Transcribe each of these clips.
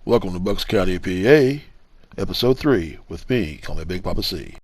Welcome to Bucks County, PA, Episode 3, with me, call me Big Papa C.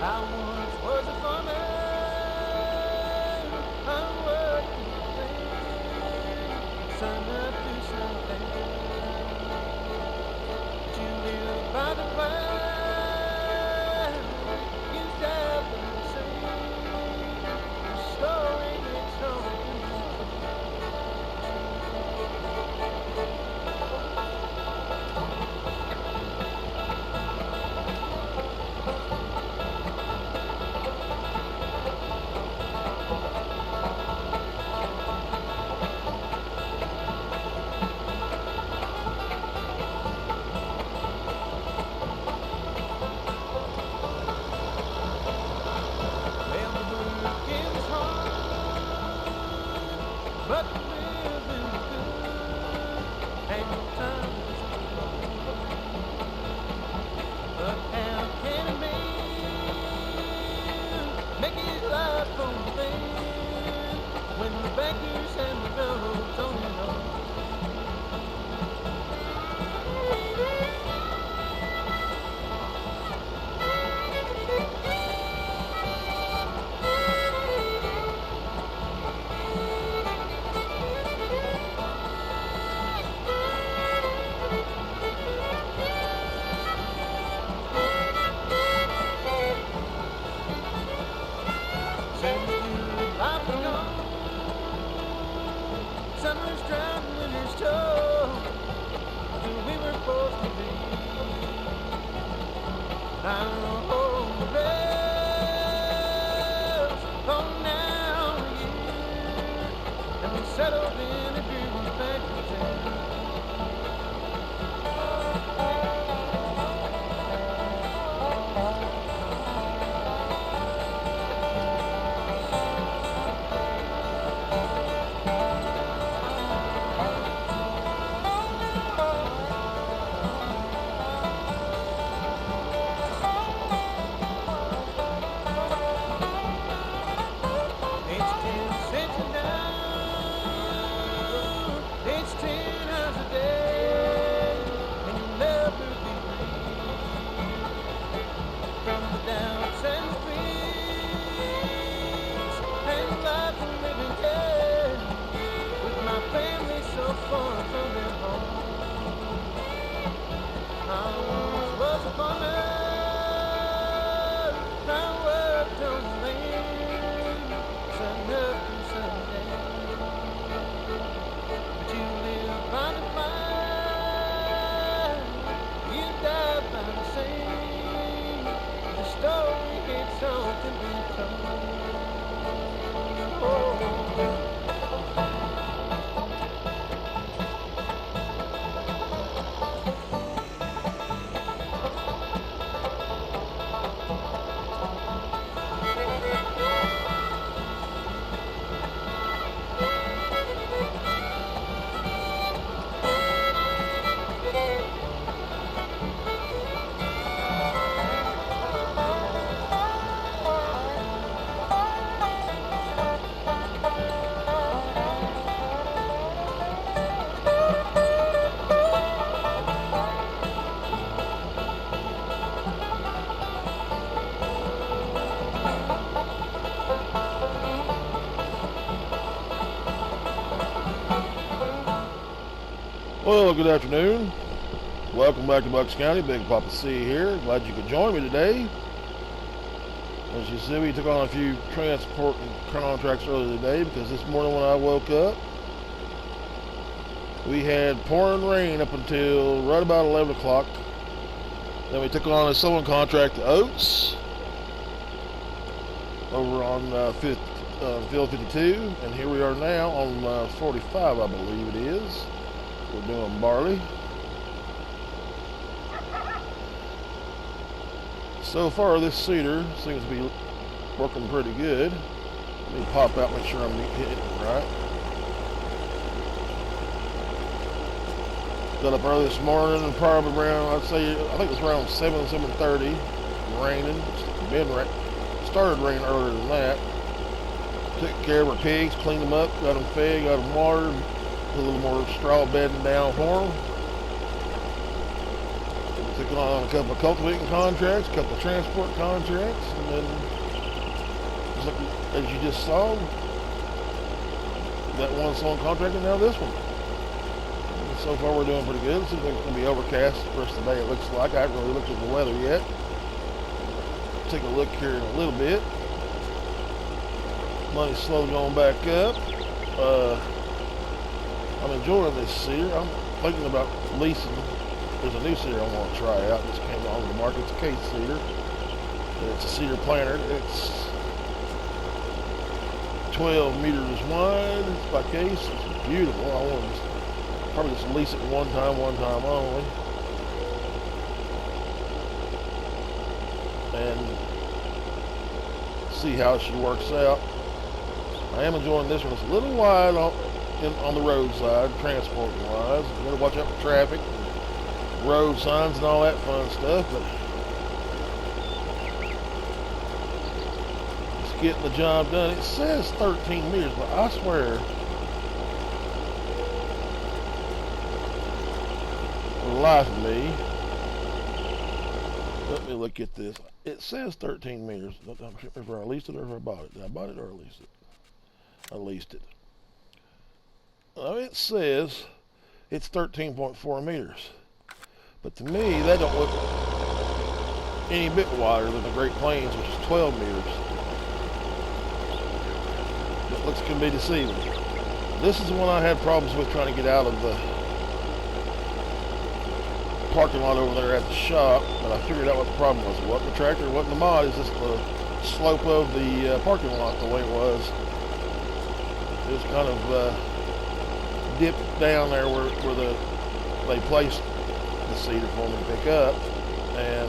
I once was a farmer. I worked in the land, sun up to sundown. But you live by the fire, you die by the sea. The story gets on to be well, the working's hard, but the living's good, and your time is but how can a man make his life on the land when the bankers and the railroads own it all? Seems good life is gone. Summer's dry and winter's tough. Who we were supposed to be. Now on the rails for now a year, and we settled in a dreary factory town. It's 10 cents a down. It's 10 hours a day, and you'll never be free from the downs and the streets and life and living dead. With my family so far from their home, I once was a farmer. I worked on the land, sun up and sundown. But you live by the fire, you die by the sea. The story gets on to be told. Oh. Well, good afternoon. Welcome back to Bucks County. Big Papa C here. Glad you could join me today. As you see, we took on a few transporting contracts earlier today because this morning when I woke up, we had pouring rain up until right about 11 o'clock. Then we took on a sewing contract to Oates over on Field 52, and here we are now on 45, I believe it is. We're doing barley. So far, this seeder seems to be working pretty good. Let me pop out, make sure I'm hitting it right. Got up early this morning, and probably around, I think it's around 7:30, raining. Started raining earlier than that. Took care of our pigs, cleaned them up, got them fed, got them watered. Put a little more straw bedding down for them. We took took on a couple of cultivating contracts, a couple of transport contracts, and then, just like, as you just saw, that one sold contract, and now this one. And so far, we're doing pretty good. It seems like it's going to be overcast the rest of the day, it looks like. I haven't really looked at the weather yet. Take a look here in a little bit. Money's slowly going back up. I'm enjoying this cedar. I'm thinking about leasing. There's a new cedar I want to try out. This came on the market. It's a case cedar. It's a cedar planter. It's 12 meters wide. It's by case. It's beautiful. I want to probably just lease it one time only. And see how she works out. I am enjoying this one. It's a little wide on the roadside, transporting wise. You gotta watch out for traffic, and road signs, and all that fun stuff. But it's getting the job done. It says 13 meters, but I swear, for the life of me, let me look at this. It says 13 meters. I'm not sure if I leased it or if I bought it. Did I buy it or I leased it? I leased it. It says it's 13.4 meters. But to me, that don't look any bit wider than the Great Plains, which is 12 meters. It looks can be deceiving. This is the one I had problems with trying to get out of the parking lot over there at the shop, but I figured out what the problem was. It wasn't the tractor, it wasn't the mod, it's just the slope of the parking lot the way it was. It was kind of dipped down there where they placed the cedar for me to pick up, and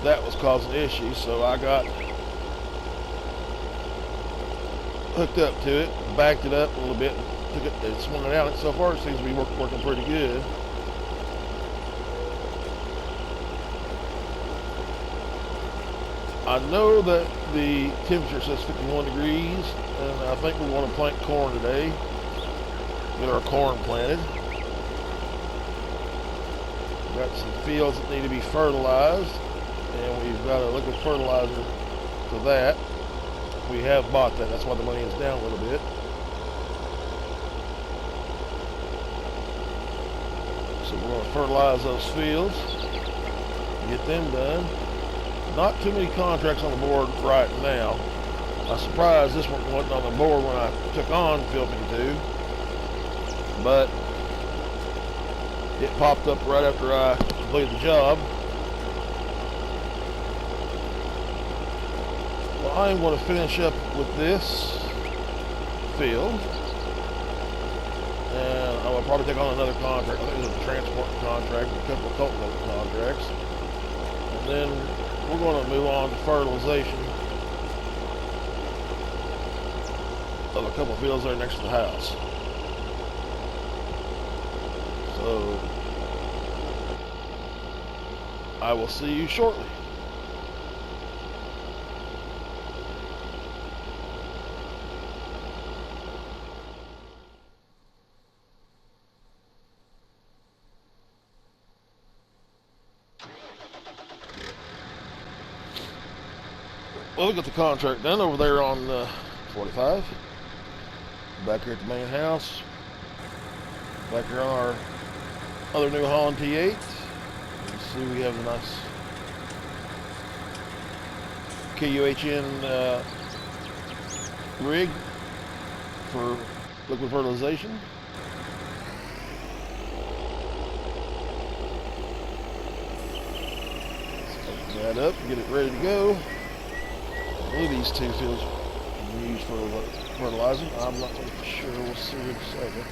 that was causing issues, so I got hooked up to it, backed it up a little bit, took it and swung it out, and so far it seems to be working pretty good. I know that the temperature says 51 degrees, and I think we want to plant corn today. Get our corn planted. We've got some fields that need to be fertilized, and we've got a liquid fertilizer for that. We have bought that. That's why the money is down a little bit. So we're going to fertilize those fields, get them done. Not too many contracts on the board right now. I'm surprised this one wasn't on the board when I took on Field 52, but it popped up right after I completed the job. Well, I'm going to finish up with this field, and I will probably take on another contract. I think it's a transport contract, a couple of cultivating contracts, and then we're going to move on to fertilization of a couple of fields there next to the house. So I will see you shortly. Well, we got the contract done over there on 45. Back here at the main house. Back here on our other New Holland T8. You can see we have a nice KUHN rig for liquid fertilization. Let's open that up and get it ready to go. I believe these two fields can be used for fertilizing. I'm not sure. We'll see in a second.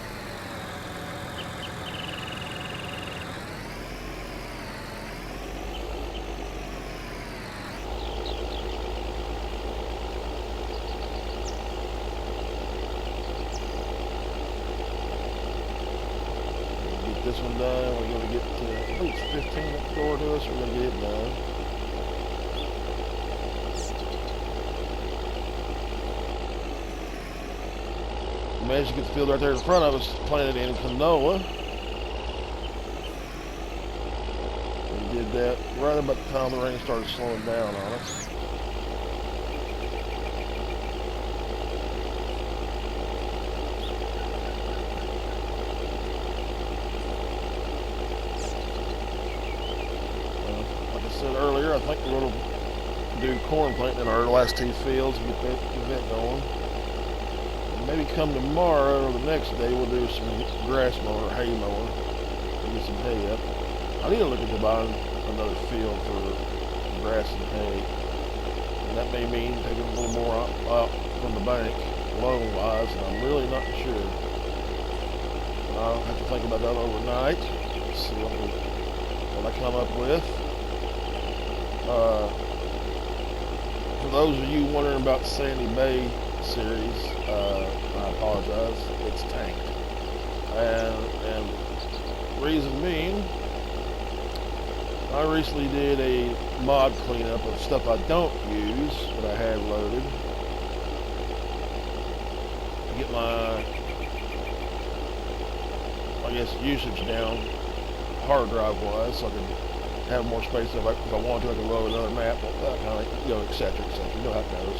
Get this one done. We're going to get to, I think it's 15 next door to us. We're going to get it done. Managed to get the field right there in front of us planted in canola. depth right about the time the rain started slowing down on us. Like I said earlier, I think we're going to do corn planting in our last 2 fields and get that going. And maybe come tomorrow or the next day we'll do some grass mowing or hay mowing and get some hay up. I need to look into buying another field for grass and hay. And that may mean taking a little more out from the bank, loan-wise, and I'm really not sure. I'll have to think about that overnight, see what I come up with. For those of you wondering about the Sandy Bay series, I apologize, it's tanked. And reason being, I recently did a mod cleanup of stuff I don't use, but I had loaded, to get my, I guess, usage down hard drive wise, so I could have more space if I wanted to. I could load another map, that kind of, et cetera, et cetera. You know how it goes.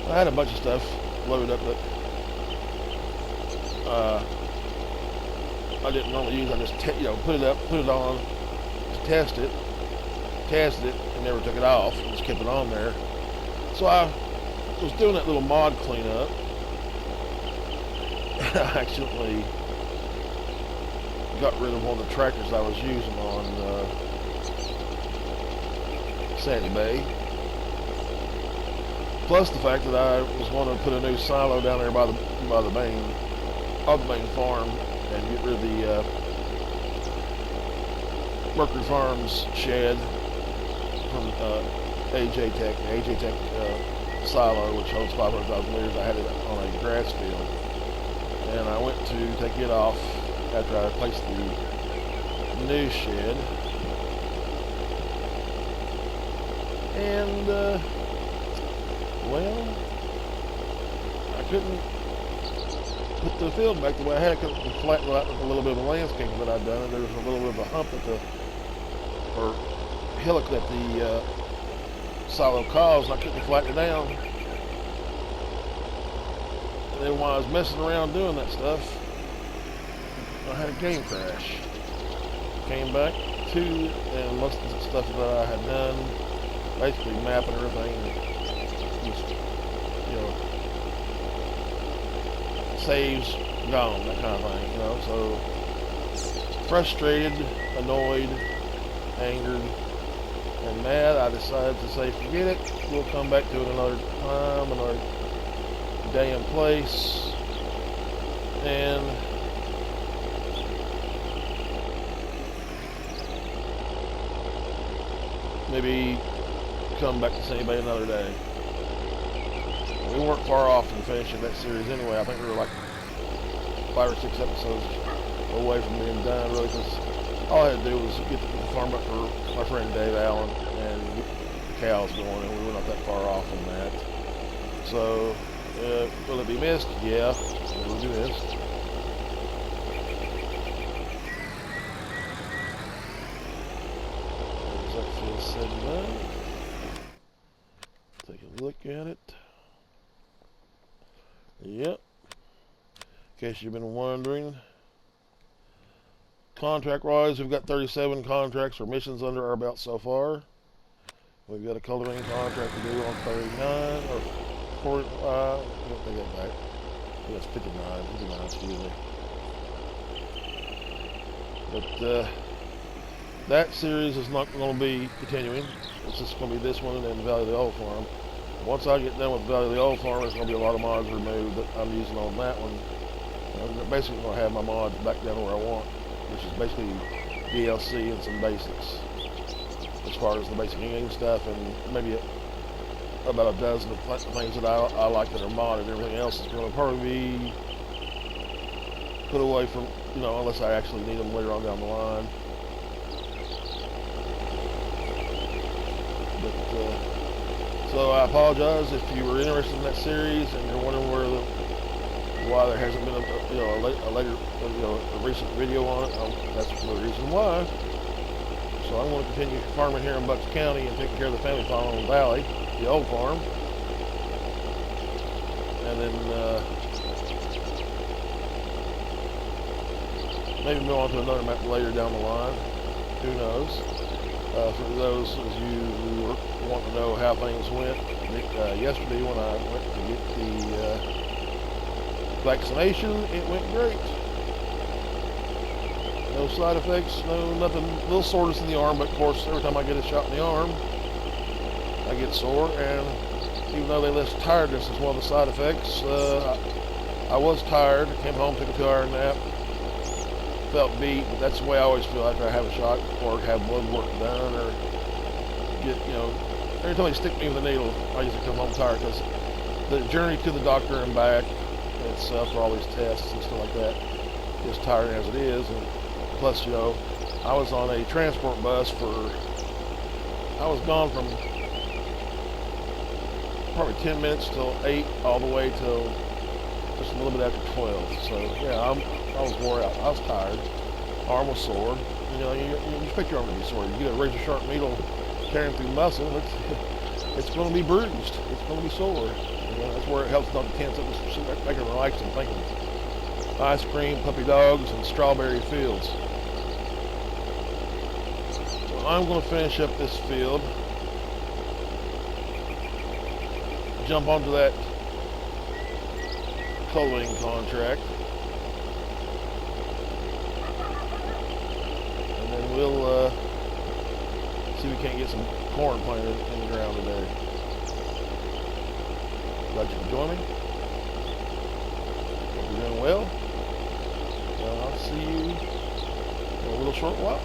I had a bunch of stuff loaded up that I didn't normally use. I just put it up, put it on, to test it, tested it, and never took it off. Just kept it on there. So I was doing that little mod cleanup. I accidentally got rid of one of the tractors I was using on Sandy Bay. Plus the fact that I was wanting to put a new silo down there by the main farm and get rid of the Mercury Farms shed from AJ Tech silo, which holds 500,000 liters. I had it on a grass field, and I went to take it off after I replaced the new shed, and well, I couldn't put the field back the way I had it because it was flattened out with a little bit of landscaping that I'd done, and there was a little bit of a hump or hillock that the silo caused, and I couldn't flatten it down. And then while I was messing around doing that stuff, I had a game crash. Came back to, and most of the stuff that I had done, basically mapping everything, just, saves gone, that kind of thing, so frustrated, annoyed, angered, and mad, I decided to say, forget it, we'll come back to it another time, another day and place, and maybe come back to Sandy Bay another day. We weren't far off from finishing that series anyway. I think we were like 5 or 6 episodes away from being done, really, because all I had to do was get the farm up for my friend Dave Allen and get the cows going, and we were not that far off from that. So, will it be missed? Yeah, it will be missed. There's that field said and done. Take a look at it. Yep. In case you've been wondering, contract-wise, we've got 37 contracts or missions under our belt so far. We've got a cultivating contract to do on 39 or 40. I don't take that back. It's 59. 59, excuse me. But that series is not going to be continuing. It's just going to be this one and then Valley of the Old Farm. Once I get done with Valley of the Old Farm, there's going to be a lot of mods removed that I'm using on that one. I'm basically going to have my mods back down where I want, which is basically DLC and some basics. As far as the basic game stuff, and maybe about a dozen of things that I like that are modded. Everything else is going to probably be put away from, unless I actually need them later on down the line. But, so I apologize if you were interested in that series and you're wondering why there hasn't been a recent video on it. That's the reason why. So I'm going to continue farming here in Bucks County and taking care of the family farm on Valley, the old farm. And then maybe move on to another map later down the line. Who knows? For those of you who want to know how things went, yesterday when I went to get the vaccination, it went great. No side effects, no nothing. A little soreness in the arm, but of course, every time I get a shot in the arm, I get sore. And even though they list tiredness as one of the side effects, I was tired. Came home, took a 2-hour nap, felt beat. But that's the way I always feel after I have a shot or have blood work done or get, every time they stick me with a needle, I usually come home tired because the journey to the doctor and back itself for all these tests and stuff like that is tiring as it is. And plus, I was on a transport bus I was gone from probably 10 minutes till 8 all the way till just a little bit after 12. So yeah, I was wore out. I was tired. Arm was sore. You expect your arm to be sore. You get a razor sharp needle tearing through muscle, it's going to be bruised. It's going to be sore. That's where it helps not to tense up, just make it relax and thinking. Ice cream, puppy dogs, and strawberry fields. So I'm going to finish up this field. Jump onto that culling contract. And then we'll see if we can't get some corn planted in the ground today. Glad you can join me. Hope you're doing well. I'll see you in a little short while.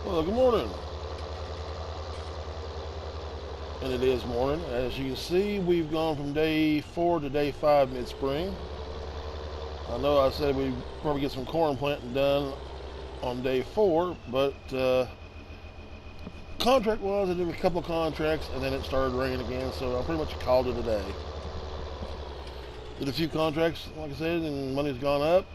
Well, good morning. And it is morning. As you can see, we've gone from day 4 to day 5 mid-spring. I know I said we'd probably get some corn planting done on day 4, but contract-wise, I did a couple of contracts, and then it started raining again, so I pretty much called it a day. Did a few contracts, like I said, and money's gone up.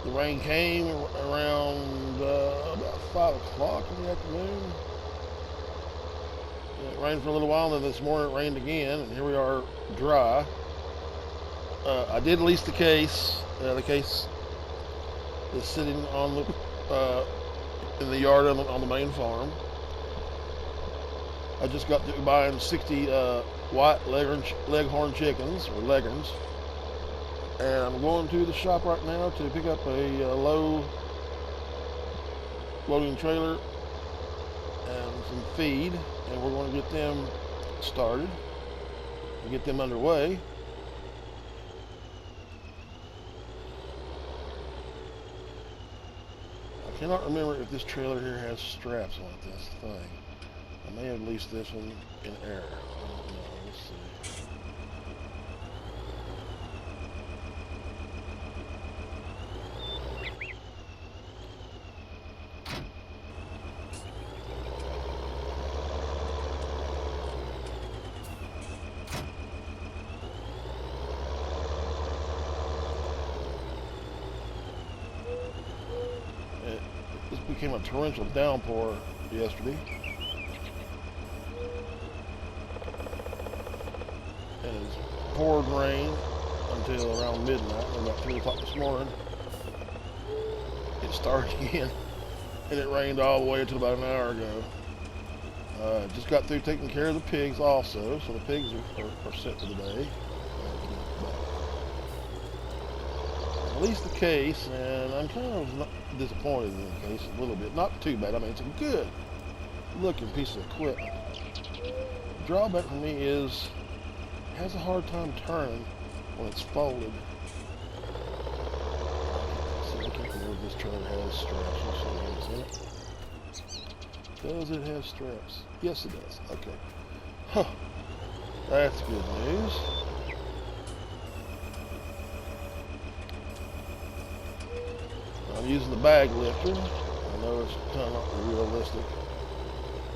The rain came around about 5 o'clock in the afternoon. It rained for a little while, and then this morning it rained again, and here we are dry. I did lease the case. The case is sitting on the in the yard on the main farm. I just got through buying 60 white leghorn chickens, or leghorns. And I'm going to the shop right now to pick up a low loading trailer and some feed, and we're going to get them started and get them underway. I cannot remember if this trailer here has straps on it. That's the thing. I may have leased this one in error. I don't know. Let's see. This became a torrential downpour yesterday. And it's poured rain until around midnight, about 3 o'clock this morning. It started again, and it rained all the way until about an hour ago. Just got through taking care of the pigs also, so the pigs are set for the day. At least the case, and I'm kind of disappointed in the case a little bit. Not too bad. I mean, it's a good looking piece of equipment. The drawback for me is it has a hard time turning when it's folded. See, I can't remember if this trailer has straps. Let's see what's in it. Does it have straps? Yes, it does. Okay. Huh. That's good news. I'm using the bag lifter. I know it's kind of not realistic,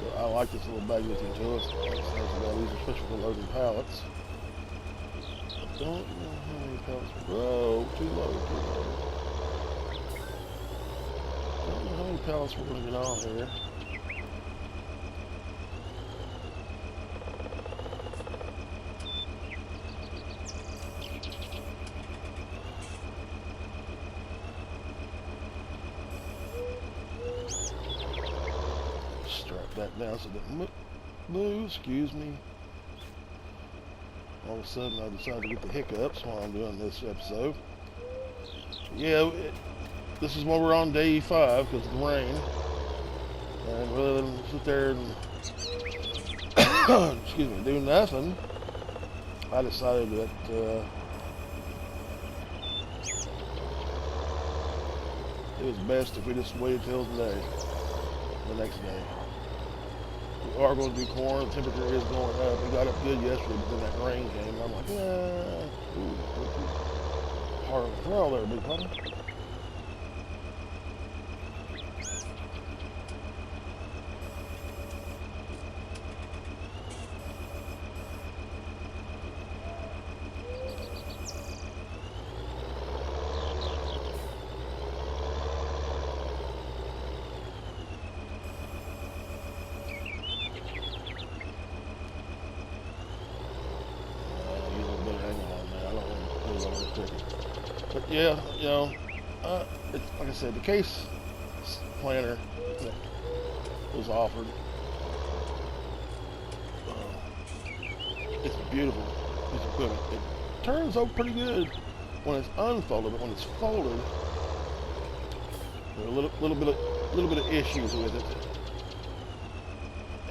but I like this little bag lifting tool. It's a lot easier, especially for loading pallets. I don't know how many pallets. Whoa, too low, too low. I don't know how many pallets we're going to get on here. Strap that down so it doesn't move, excuse me. All of a sudden I decided to get the hiccups while I'm doing this episode. Yeah, this is why we're on day 5 because of the rain. And rather than sit there and excuse me, do nothing, I decided that it was best if we just waited till today, the next day. We are going to do corn. The temperature is going up. We got up good yesterday, but then that rain came. And I'm like, hard to throw there, big papa. But yeah, you know, it's, like I said, the case planner that was offered, it's beautiful. It's equipment. It turns out pretty good when it's unfolded, but when it's folded, there are a little bit of issues with it,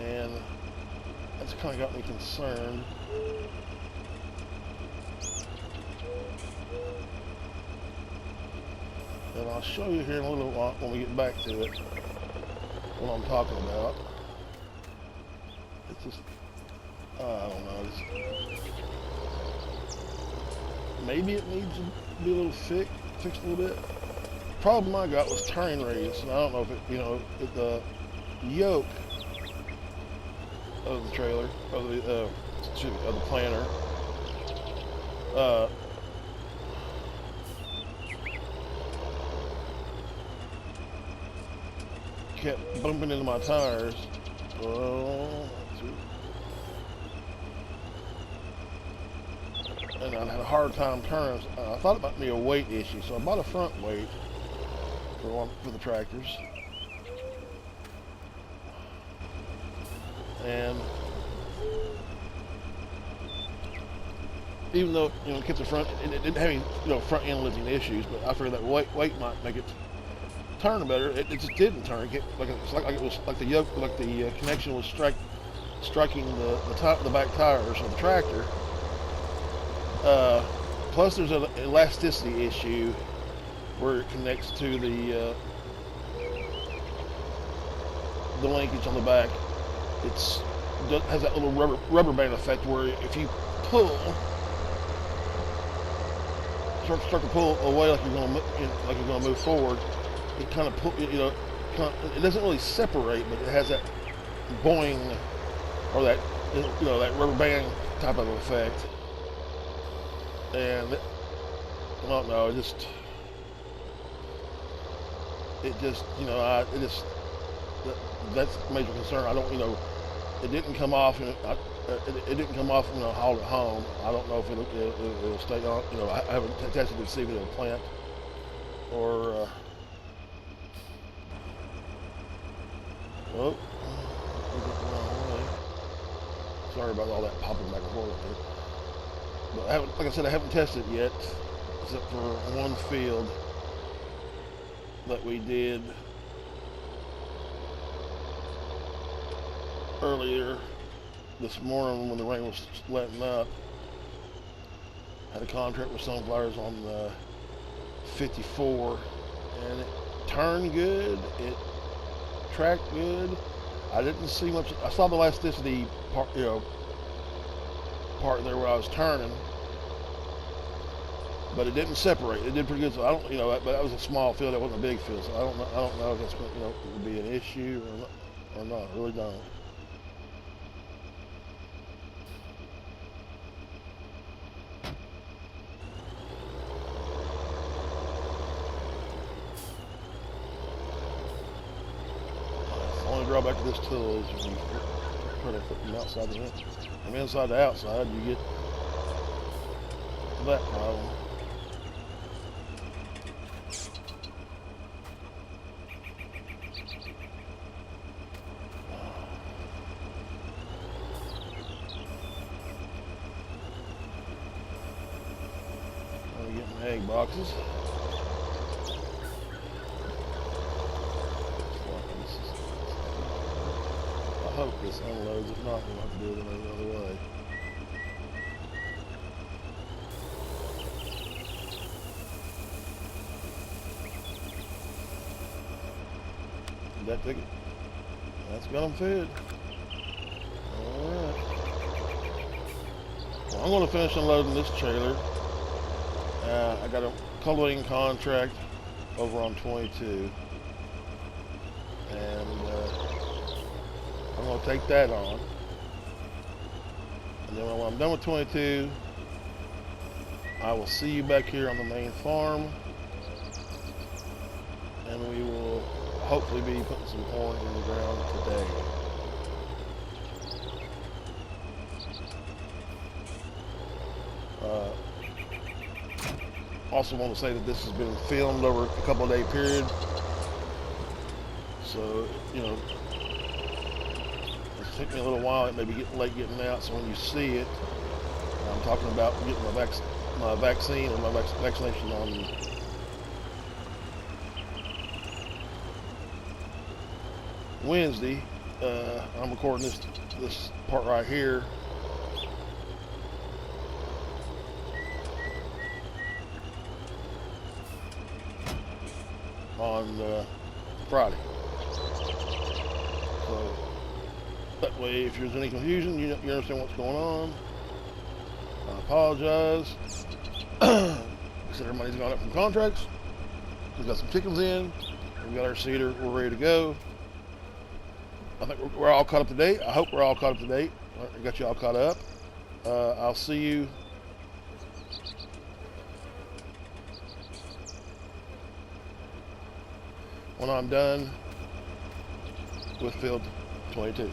and that's kind of got me concerned. And I'll show you here in a little while when we get back to it what I'm talking about. It's just, I don't know. Maybe it needs to be a little fixed a little bit. The problem I got was turning radius, and I don't know if it, you know, if the yoke of the trailer, of the planner, kept bumping into my tires. And I had a hard time turning. I thought it might be a weight issue, so I bought a front weight for the tractors. And even though, you know, it kept the front, it didn't have any, you know, front end lifting issues, but I figured that weight might make it turn better. It just didn't turn. It's like it was like the yoke, like the connection was striking the back tires of the tractor. Plus, there's an elasticity issue where it connects to the linkage on the back. It has that little rubber band effect where if you pull, start to pull away like you're going to move forward, it kind of it doesn't really separate, but it has that boing or that, you know, that rubber band type of effect. And I don't know, it just, you know, that's a major concern. I don't, you know, it didn't come off, and it didn't come off, you know, hauled it home. I don't know if it'll stay on, you know, I haven't tested to see if it'll plant or, oh, sorry about all that popping back and forth there. But I haven't, like I said, I haven't tested it yet, except for one field that we did earlier this morning when the rain was letting up. Had a contract with Sunflowers on the 54, and it turned good, it tracked good. I didn't see much. I saw the elasticity part, you know, part there where I was turning, but it didn't separate. It did pretty good. So I don't, but that was a small field. That wasn't a big field. So I don't know. I don't know if that's it would be an issue or not. I really don't. The only drawback to this tool is when you put it from outside the from inside to outside, you get that problem. I'm getting egg boxes. I hope this unloads. If not, we'll have to do it another way. Did that ticket? That's got them fed. Alright. Well, I'm going to finish unloading this trailer. I got a cultivating contract over on 22. And I'm going to take that on. And then when I'm done with 22, I will see you back here on the main farm. And we will hopefully be putting some corn in the ground today. Also want to say that this has been filmed over a couple of day period. So, it took me a little while. It may be getting late getting out. So when you see it, I'm talking about getting my vaccine and my vaccination on Wednesday. I'm recording this part right here on Friday. So that way, if there's any confusion, you understand what's going on. I apologize. I said everybody's gone up from contracts. We've got some chickens in. We've got our cedar. We're ready to go. I think we're all caught up to date. I hope we're all caught up to date. I got you all caught up. I'll see you when I'm done with field 22.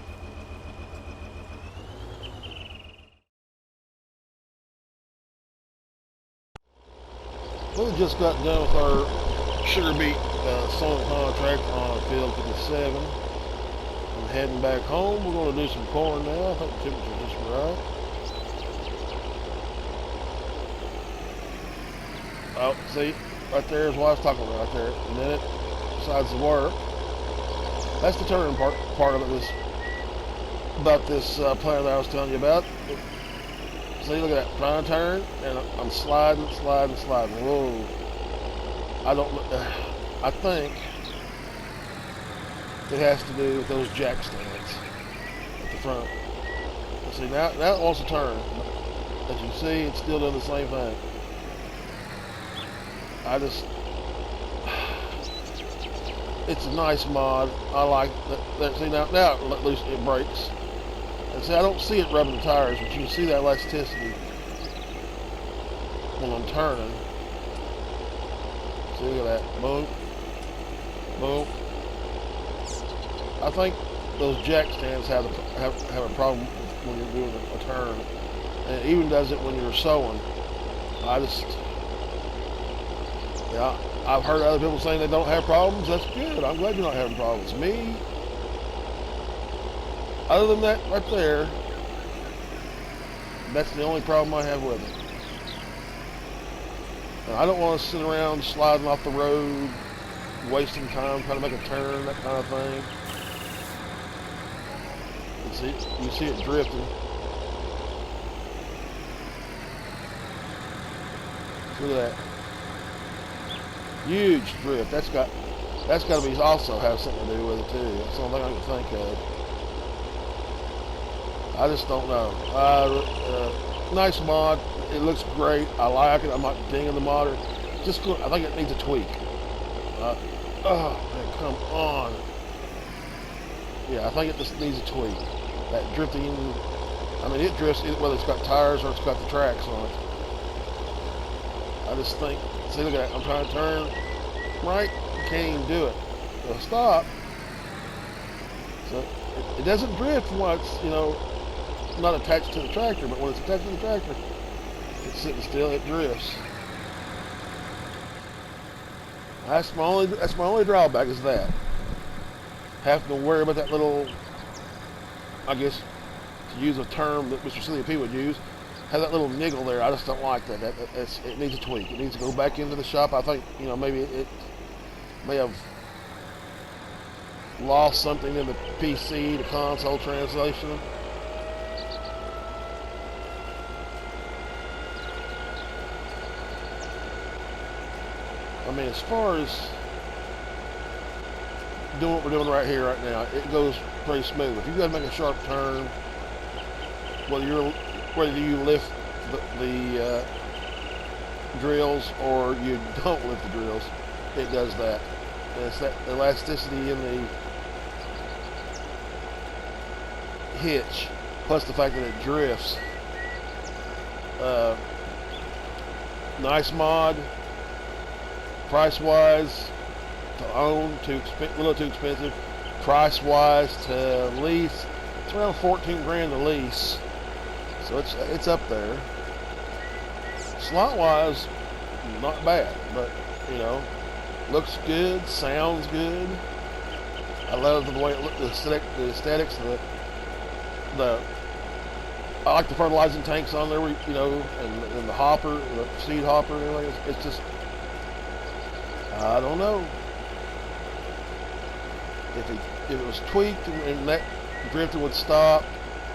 We just got done with our sugar beet sowing contract on field 57. I'm heading back home. We're going to do some corn now. I think the temperature's just right. Oh, see, right there is what I was talking about right there. A minute besides the work. That's the turning part of it. About this plant that I was telling you about. See, look at that. Trying to turn, and I'm sliding. Whoa. I think it has to do with those jack stands at the front. See, now it wants to turn. As you see, it's still doing the same thing. It's a nice mod. I like that. See, now at least it breaks. And see, I don't see it rubbing the tires, but you can see that elasticity when I'm turning. See, look at that. Boom. Boom. I think those jack stands have a problem when you're doing a turn. And it even does it when you're sewing. I've heard other people saying they don't have problems. That's good. I'm glad you're not having problems. Me, other than that right there, that's the only problem I have with it. And I don't want to sit around sliding off the road, wasting time trying to make a turn, that kind of thing. You see it drifting. Look at that. Huge drift. That's got to be also have something to do with it too. That's the only thing I can think of. I just don't know. nice mod. It looks great. I like it. I'm not dinging the modder. I think it needs a tweak. Oh, man, come on. Yeah, I think it just needs a tweak. That drifting, I mean, it drifts whether it's got tires or it's got the tracks on it. I just think, see, look at that. I'm trying to turn right. Can't even do it. So stop. So it doesn't drift when it's, not attached to the tractor, but when it's attached to the tractor, it's sitting still, it drifts. That's my only drawback is that. Having to worry about that little, I guess, to use a term that Mr. Silly P would use, have that little niggle there. I just don't like that. It needs a tweak. It needs to go back into the shop. I think, maybe it may have lost something in the PC, the console translation. I mean, as far as doing what we're doing right here, right now, it goes pretty smooth. If you got to make a sharp turn, whether you lift the drills or you don't lift the drills, it does that. And it's that elasticity in the hitch, plus the fact that it drifts. Nice mod. Price-wise, to own, a little too expensive. Price-wise, to lease, it's around 14 grand to lease. So it's up there. Slot-wise, not bad, but looks good, sounds good. I love the way it looks, the aesthetics, I like the fertilizing tanks on there, and the hopper, the seed hopper, and everything. It's just, I don't know. If it was tweaked and that drifting would stop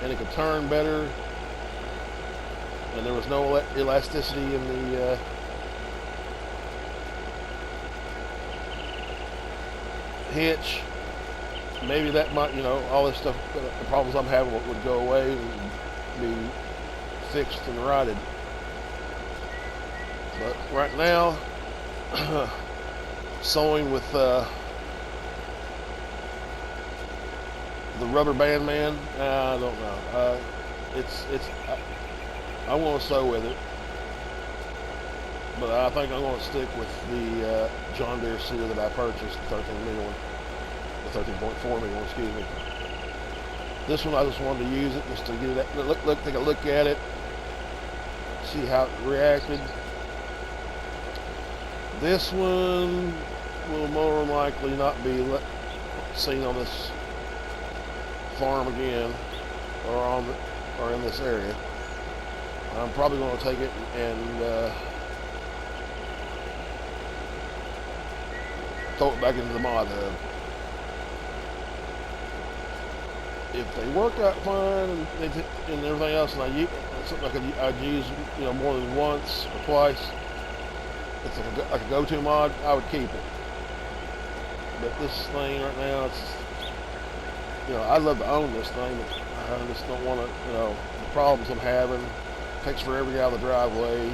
and it could turn better and there was no elasticity in the hitch, maybe that might, all this stuff, the problems I'm having would go away and be fixed and righted. But right now, sewing with the rubber band man, I don't know. I want to sew with it, but I think I'm going to stick with the John Deere seeder that I purchased, the 13.4 million, excuse me. This one I just wanted to use it just to get it, take a look at it, see how it reacted. This one will more than likely not be seen on this farm again, or in this area. I'm probably going to take it and throw it back into the mod hub. If they work out fine and everything else, and I use something I'd use more than once or twice, it's like a go-to mod, I would keep it. But this thing right now, it's I'd love to own this thing, but I just don't want to, the problems I'm having. Takes forever to get out of the driveway.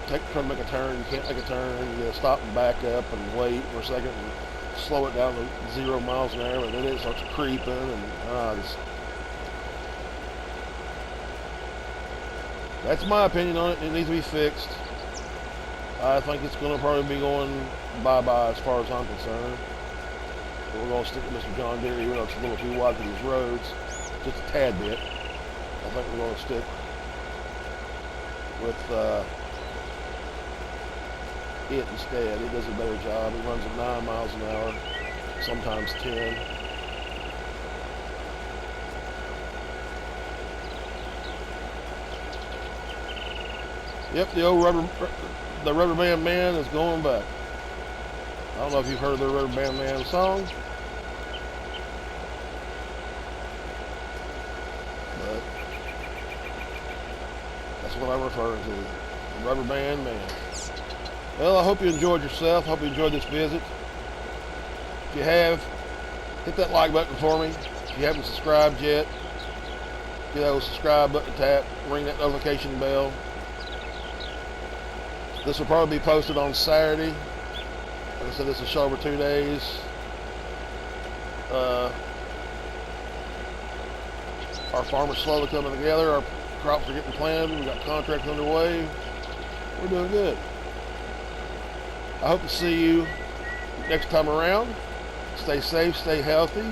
Try to make a turn, you can't make a turn. You gotta stop and back up and wait for a second and slow it down to 0 miles an hour, and then it starts creeping, and that's my opinion on it. It needs to be fixed. I think it's going to probably be going bye-bye as far as I'm concerned. But we're going to stick with Mr. John Deere, even though it's a little too wide for these roads, just a tad bit. I think we're going to stick with it instead. It does a better job. It runs at 9 miles an hour, sometimes 10. Yep, the Rubber Band Man is going back. I don't know if you've heard the Rubber Band Man song, but that's what I'm referring to. The Rubber Band Man. Well, I hope you enjoyed yourself. Hope you enjoyed this visit. If you have, hit that like button for me. If you haven't subscribed yet, Get that subscribe button tap, ring that notification bell. This will probably be posted on Saturday. Like I said, this will show over 2 days. Our farm is slowly coming together. Our crops are getting planted. We got contracts underway. We're doing good. I hope to see you next time around. Stay safe, stay healthy.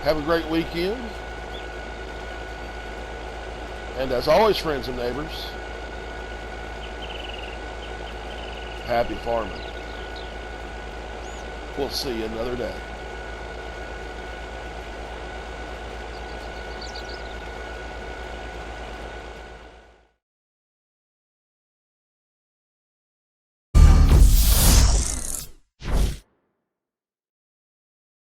Have a great weekend. And as always, friends and neighbors, happy farming. We'll see you another day.